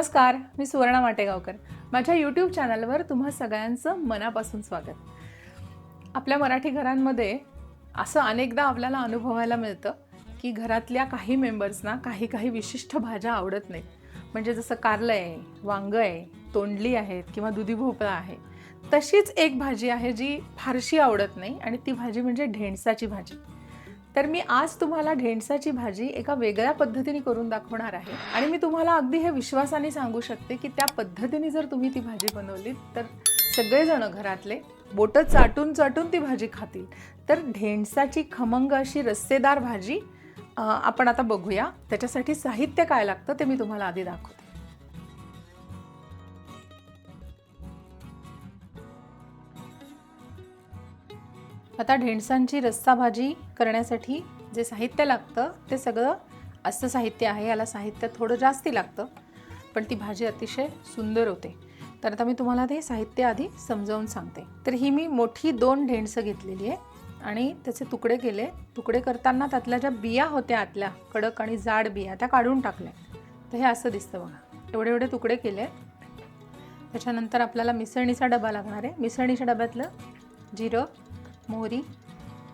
नमस्कार, मी सुवर्णा माटेगावकर. माझ्या यूट्यूब चॅनलवर तुम्हा सगळ्यांचं मनापासून स्वागत. आपल्या मराठी घरांमध्ये असं अनेकदा आपल्याला अनुभवायला मिळतं की घरातल्या काही मेंबर्सना काही विशिष्ट भाज्या आवडत नाहीत. म्हणजे जसं कारलं आहे, वांगं आहे, तोंडली आहेत किंवा दुधी भोपळा आहे. तशीच एक भाजी आहे जी फारशी आवडत नाही आणि ती भाजी म्हणजे ढेंडसाची भाजी. तर मी आज तुम्हाला ढेंडसाची भाजी एका वेगळ्या पद्धतीने करून दाखवणार आहे आणि मी तुम्हाला अगदी हे विश्वासाने सांगू शकते की त्या पद्धतीने जर तुम्ही ती भाजी बनवलीत तर सगळेजण घरातले बोटं चाटून चाटून ती भाजी खातील. तर ढेंडसाची खमंग अशी रस्सेदार भाजी आपण आता बघूया. त्याच्यासाठी साहित्य काय लागतं ते मी तुम्हाला आधी दाखवते. आता ढेंडसांची रस्सा भाजी करण्यासाठी जे साहित्य लागतं ते सगळं असं साहित्य आहे. याला साहित्य थोडं जास्ती लागतं पण ती भाजी अतिशय सुंदर होते. तर आता मी तुम्हाला ते साहित्य आधी समजावून सांगते. तर ही मी मोठी 2 ढेंडसं घेतलेली आहे आणि त्याचे तुकडे केले. तुकडे करताना त्यातल्या ज्या बिया होत्या आतल्या कडक आणि जाड बिया त्या काढून टाकल्या. तर हे असं दिसतं बघा. एवढे तुकडे केले. त्याच्यानंतर आपल्याला मिसळणीचा डबा लागणार आहे. मिसळणीच्या डब्यातलं जिरं, मोहरी,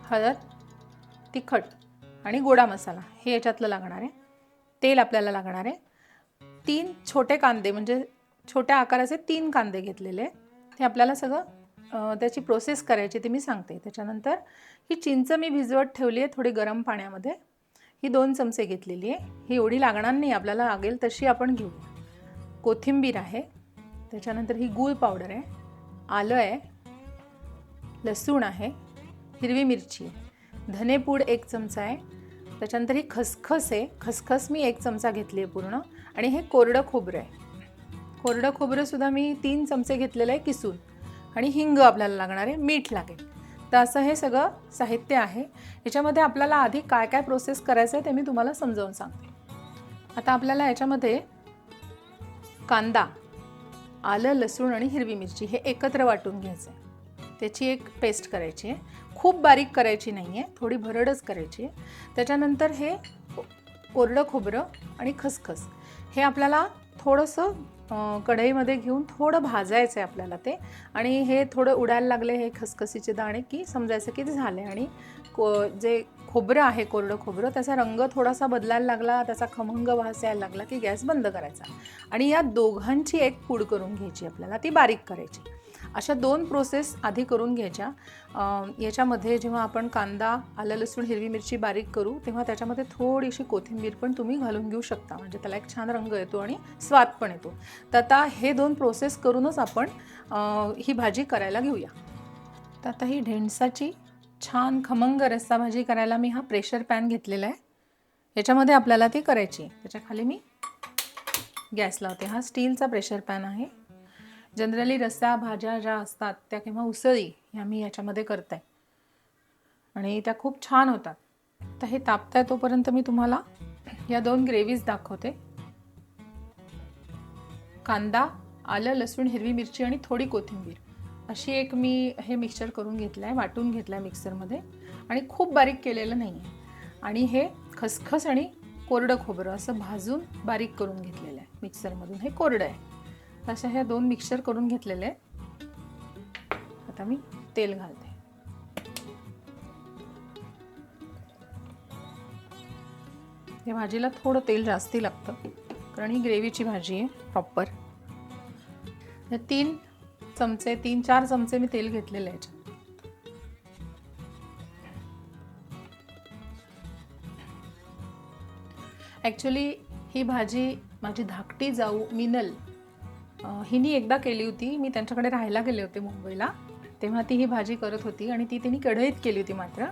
हळद, तिखट आणि गोडा मसाला हे याच्यातलं लागणार आहे. तेल आपल्याला लागणार आहे. 3 छोटे कांदे म्हणजे छोट्या आकाराचे 3 कांदे घेतलेले. हे आपल्याला सगळं त्याची प्रोसेस करायची ती मी सांगते. त्याच्यानंतर ही चिंच मी भिजवत ठेवली आहे थोडी गरम पाण्यामध्ये. ही 2 चमचे घेतलेली आहे. ही एवढी लागणार नाही, आपल्याला लागेल तशी आपण घेऊ. कोथिंबीर आहे. त्याच्यानंतर ही गूळ पावडर आहे, आलं आहे, लसूण आहे, हिरवी मिरची, धनेपूड 1 चमचा आहे. त्याच्यानंतर ही खसखस आहे. खसखस मी 1 चमचा घेतली आहे पूर्ण. आणि हे कोरडं खोबरं आहे. कोरडं खोबरंसुद्धा मी 3 चमचे घेतलेलं आहे किसून. आणि हिंग आपल्याला लागणार आहे, मीठ लागेल. तर असं हे सगळं साहित्य आहे. याच्यामध्ये आपल्याला आधी काय काय प्रोसेस करायचं आहे ते मी तुम्हाला समजावून सांगते. आता आपल्याला याच्यामध्ये कांदा, आलं, लसूण आणि हिरवी मिरची हे एकत्र वाटून घ्यायचं आहे. त्याची एक पेस्ट करायची आहे. खूप बारीक करायची नाही आहे, थोडी भरडच करायची आहे. त्याच्यानंतर हे कोरडं खोबरं आणि खसखस हे आपल्याला थोडंसं कढईमध्ये घेऊन थोडं भाजायचं आहे आपल्याला ते. आणि हे थोडं उडायला लागले हे खसखसीचे दाणे की समजायचं की ते झाले. आणि जे खोबरं आहे कोरडं खोबरं त्याचा रंग थोडासा बदलायला लागला, त्याचा खमंग वास यायला लागला की गॅस बंद करायचा. आणि या दोघांची एक पूड करून घ्यायची आपल्याला, ती बारीक करायची. अशा 2 प्रोसेस आधी करून घ्यायच्या. याच्यामध्ये जेव्हा आपण कांदा, आलं, लसूण, हिरवी मिरची बारीक करू तेव्हा त्याच्यामध्ये थोडीशी कोथिंबीर पण तुम्ही घालून घेऊ शकता. म्हणजे त्याला एक छान रंग येतो आणि स्वाद पण येतो. तर आता हे 2 प्रोसेस करूनच आपण ही भाजी करायला घेऊया. तर आता ही ढेंडसाची छान खमंग रस्सा भाजी करायला मी हा प्रेशर पॅन घेतलेला आहे. याच्यामध्ये आपल्याला ती करायची. त्याच्या खाली मी गॅस लावते. हा स्टीलचा प्रेशर पॅन आहे. जनरली रस्सा भाज्या ज्या असतात त्या किंवा उसळी ह्या मी याच्यामध्ये करते आणि त्या खूप छान होतात. तर हे तापताय तोपर्यंत मी तुम्हाला या 2 ग्रेव्हीज दाखवते. कांदा, आलं, लसूण, हिरवी मिरची आणि थोडी कोथिंबीर अशी एक मी हे मिक्सचर करून घेतलं आहे, वाटून घेतलं आहे मिक्सरमध्ये. आणि खूप बारीक केलेलं नाही आहे. आणि हे खसखस आणि कोरडं खोबरं असं भाजून बारीक करून घेतलेलं आहे मिक्सरमधून. हे कोरडं आहे. अशा ह्या 2 मिक्सचर करून घेतलेले आहेत. आता मी तेल घालते. या भाजीला थोडं तेल जास्ती लागतं कारण ही ग्रेव्हीची भाजी आहे प्रॉपर. 3-4 चमचे मी तेल घेतलेलं आहे. ॲक्च्युली ही भाजी माझी धाकटी जाऊ मिनल हिने एकदा केली होती. मी त्यांच्याकडे राहायला गेले होते मुंबईला, तेव्हा ती ही भाजी करत होती आणि ती तिने कढईत केली होती मात्र.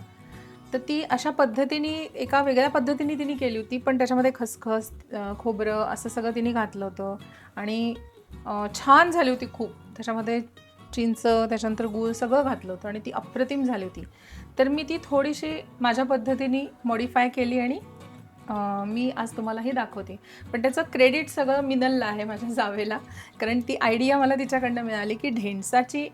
तर ती अशा पद्धतीने एका वेगळ्या पद्धतीने तिने केली होती. पण त्याच्यामध्ये खसखस, खोबरं असं सगळं तिने घातलं होतं आणि छान झाली होती खूप. त्याच्यामध्ये चिंच, त्याच्यानंतर गूळ सगळं घातलं होतं आणि ती अप्रतिम झाली होती. तर मी ती थोडीशी माझ्या पद्धतीने मॉडिफाय केली आणि मी आज तुम्हाला हे दाखवते. पण त्याचं क्रेडिट सगळं मिनलला आहे, माझ्या जावेला. कारण ती आयडिया मला तिच्याकडनं मिळाली की ढेंडसाची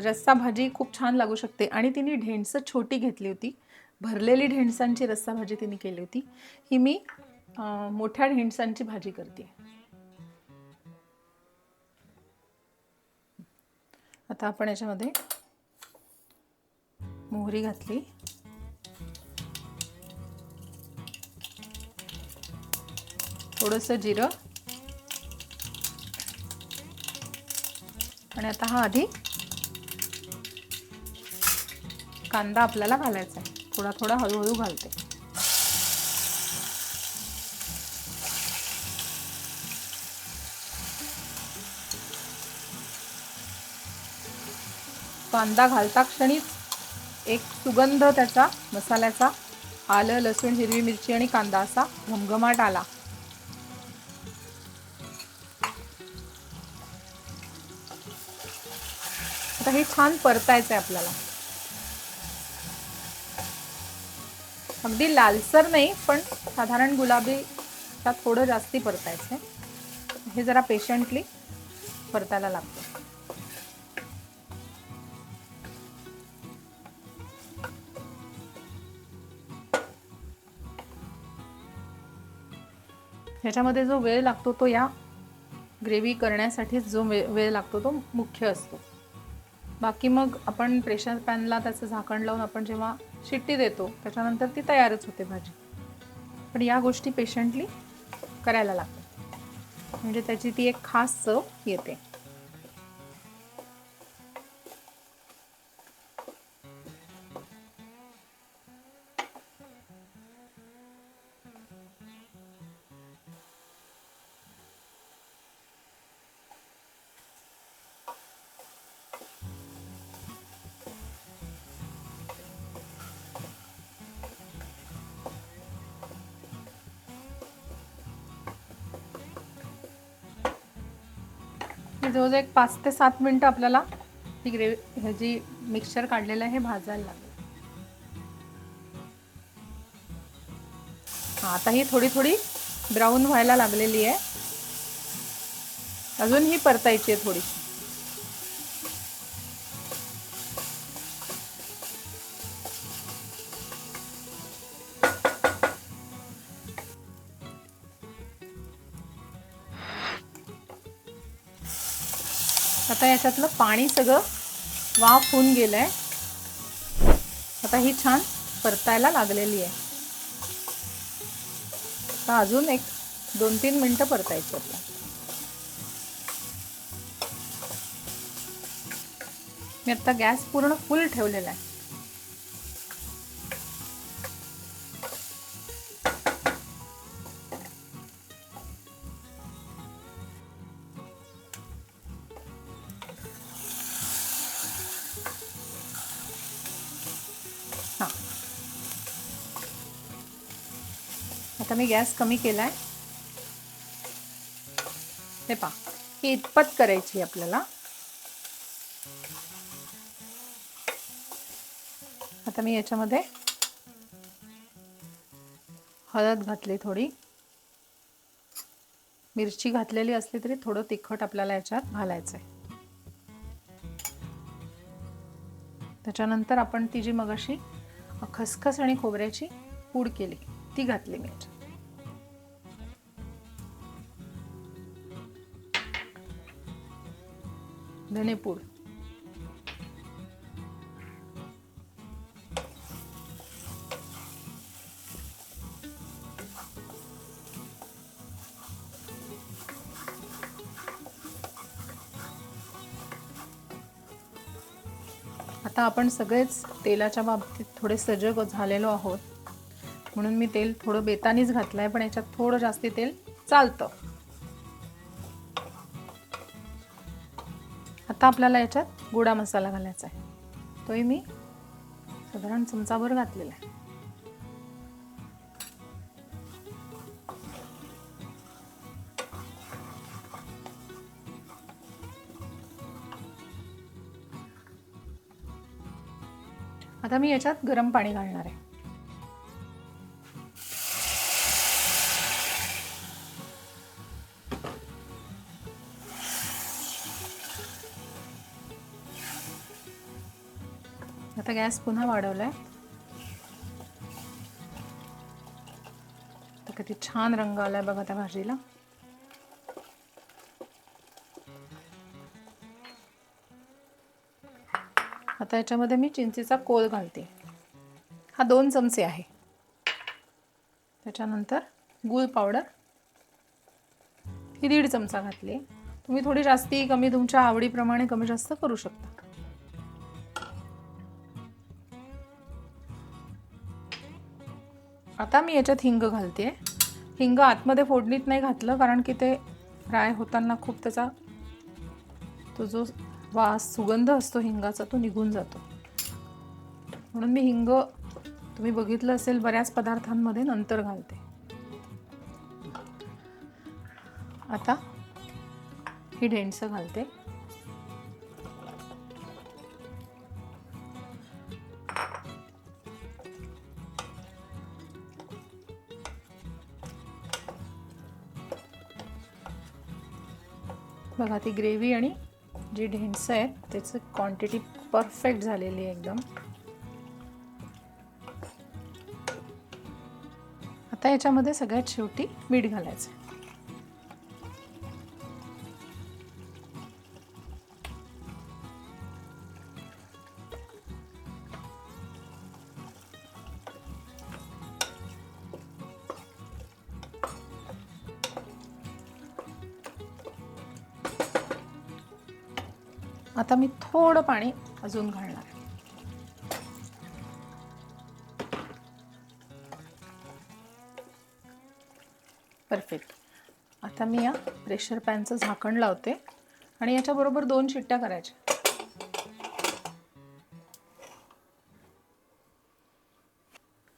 रस्सा भाजी खूप छान लागू शकते. आणि तिने ढेंडसं छोटी घेतली होती, भरलेली ढेंडसांची रस्सा भाजी तिने केली होती. ही मी मोठ्या ढेंडसांची भाजी करते. आता आपण याच्यामध्ये मोहरी घातली, थोडंसं जिरं, आणि आता हा आधी कांदा आपल्याला घालायचा आहे. थोडा थोडा हळूहळू घालते. कांदा घालता क्षणीच एक सुगंध त्याचा मसाल्याचा, आलं, लसूण, हिरवी मिरची आणि कांदा असा घमघमाट आला. आता हे छान परतायचं आहे आपल्याला. अगदी लालसर नाही, पण साधारण गुलाबीच्या थोडं जास्ती परतायचं आहे. हे जरा पेशंटली परतायला लागतं. ह्याच्यामध्ये जो वेळ लागतो तो या ग्रेव्ही करण्यासाठी जो वेळ लागतो तो मुख्य असतो. बाकी मग आपण प्रेशर पॅनला त्याचं झाकण लावून आपण जेव्हा शिट्टी देतो त्याच्यानंतर ती तयारच होते भाजी. पण या गोष्टी पेशंटली करायला लागतात, म्हणजे त्याची ती एक खास चव येते. जवळजवळ एक 5 ते 7 मिनटं आपल्याला ही ग्रेव्ही, ह्याची मिक्सचर काढलेलं आहे हे भाजायला लागेल. आता ही थोडी थोडी ब्राऊन व्हायला लागलेली आहे. अजून ही परतायची आहे थोडीशी. आता याच्यातलं पाणी सगळं वाफ होऊन गेलंय. आता ही छान परतायला लागलेली आहे. आता अजून एक 2-3 मिनटं परतायची आपल्याला. मी आता गॅस पूर्ण फुल ठेवलेला आहे. आता मी गॅस कमी केलाय. हे पहा, ही इतपत करायची आपल्याला. आता मी याच्यामध्ये हळद घातली, थोडी मिरची घातलेली असली तरी थोडं तिखट आपल्याला याच्यात घालायचं आहे. त्याच्यानंतर आपण ती जी मगाशी खसखस आणि खोबऱ्याची पूड केली ती घातली मी याच्यात. धनेपूड, आता आपण सगळेच तेलाच्या बाबतीत थोडे सजग झालेलो आहोत, म्हणून मी तेल थोडं बेतानीच घातलंय, पण याच्यात थोडं जास्ती तेल चालतं. आता आपल्याला याच्यात गोडा मसाला घालायचा आहे. तोही मी साधारण चमचाभर घातलेला आहे. आता मी याच्यात गरम पाणी घालणार आहे. आता गॅस पुन्हा वाढवलाय. तर किती छान रंग आलाय बघा त्या भाजीला. आता याच्यामध्ये मी चिंचेचा कोळ घालते, हा 2 चमचे आहे. त्याच्यानंतर गूळ पावडर ही 1.5 चमचा घातली. तुम्ही थोडी जास्ती कमी तुमच्या आवडीप्रमाणे कमी जास्त करू शकता. आता मी याच्यात हिंग घालते. हिंग आतमध्ये फोडणीत नाही घातलं कारण की ते फ्राय होताना खूप त्याचा तो जो वास सुगंध असतो हिंगाचा तो निघून जातो, म्हणून मी हिंग तुम्ही बघितलं असेल बऱ्याच पदार्थांमध्ये नंतर घालते. आता ही ढेंडसं घालते. बघा ती ग्रेव्ही आणि जी ढेंडसं आहे त्याची क्वांटिटी परफेक्ट झालेली आहे एकदम. आता याच्यामध्ये सगळ्यात शेवटी मीठ घालायचं. आता मी थोडं पाणी अजून घालणार आहे. परफेक्ट. आता मी या प्रेशर पॅनचं झाकण लावते आणि याच्याबरोबर 2 शिट्ट्या करायच्या.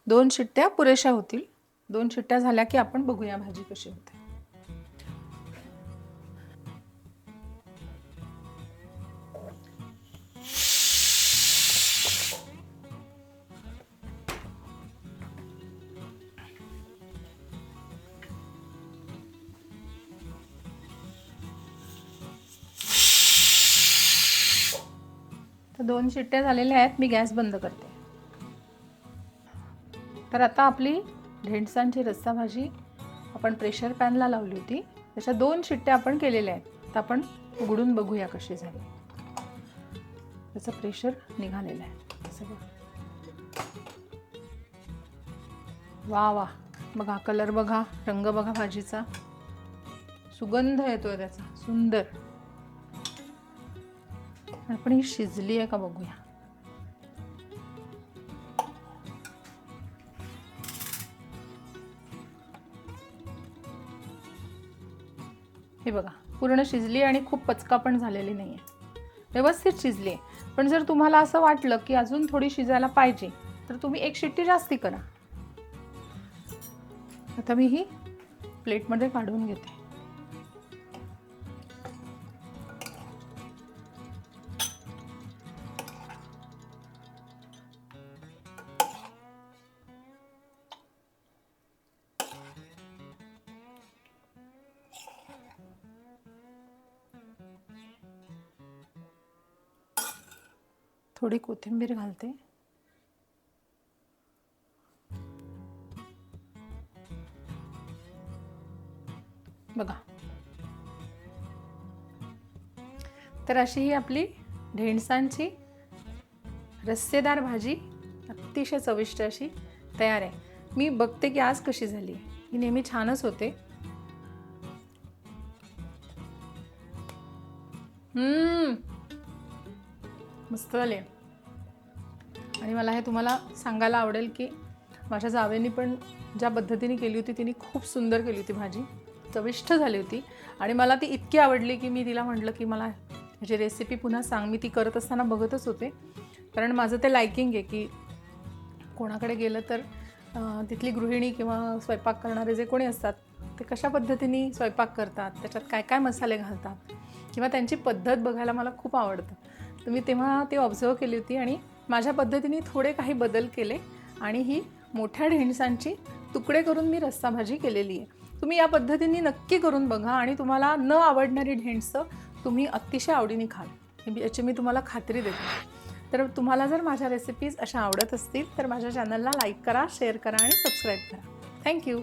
2 शिट्ट्या पुरेशा होतील. 2 शिट्ट्या झाल्या की आपण बघूया भाजी कशी होते. तर 2 शिट्ट्या झालेल्या आहेत. मी गॅस बंद करते. तर आता आपली ढेंडसांची रस्सा भाजी आपण प्रेशर पॅनला लावली होती, त्याच्या 2 शिट्ट्या आपण केलेल्या आहेत. तर आपण उघडून बघूया कशी झाली. त्याचं प्रेशर निघालेलं आहे सगळं. वा वा, बघा कलर बघा, रंग बघा भाजीचा, सुगंध येतोय त्याचा सुंदर. आपण ही शिजली आहे का बघूया. हे बघा पूर्ण शिजली आणि खूप पचका पण झालेली नाही आहे, व्यवस्थित शिजली आहे. पण जर तुम्हाला असं वाटलं की अजून थोडी शिजायला पाहिजे तर तुम्ही 1 शिट्टी जास्ती करा. आता मी ही प्लेटमध्ये काढून घेते. थोडी कोथिंबीर घालते. बघा, तर अशी ही आपली ढेंडसांची रस्सेदार भाजी अतिशय चविष्ट अशी तयार आहे. मी बघते की आज कशी झाली. ही नेहमी छानच होते. मस्त झाली. आणि मला हे तुम्हाला सांगायला आवडेल की माझ्या जावेनी पण ज्या पद्धतीने केली होती तिने खूप सुंदर केली होती भाजी, चविष्ट झाली होती. आणि मला ती इतकी आवडली की मी तिला म्हटलं की मला ह्याची रेसिपी पुन्हा सांग. मी ती करत असताना बघतच होते, कारण माझं ते लायकिंग आहे की कोणाकडे गेलं तर तिथली गृहिणी किंवा स्वयंपाक करणारे जे कोणी असतात ते कशा पद्धतीने स्वयंपाक करतात, त्याच्यात काय काय मसाले घालतात किंवा त्यांची पद्धत बघायला मला खूप आवडतं. तर मी तेव्हा ते ऑब्झर्व केली होती आणि माझ्या पद्धतीने थोडे काही बदल केले आणि ही मोठ्या ढेंडसांची तुकडे करून मी रस्सा भाजी केलेली आहे. तुम्ही या पद्धतीने नक्की करून बघा आणि तुम्हाला न आवडणारी ढेंडसं तुम्ही अतिशय आवडीने खाल, याची मी तुम्हाला खात्री देते. तर तुम्हाला जर माझ्या रेसिपीज अशा आवडत असतील तर माझ्या चॅनलला लाईक करा, शेअर करा आणि सबस्क्राईब करा. थँक्यू.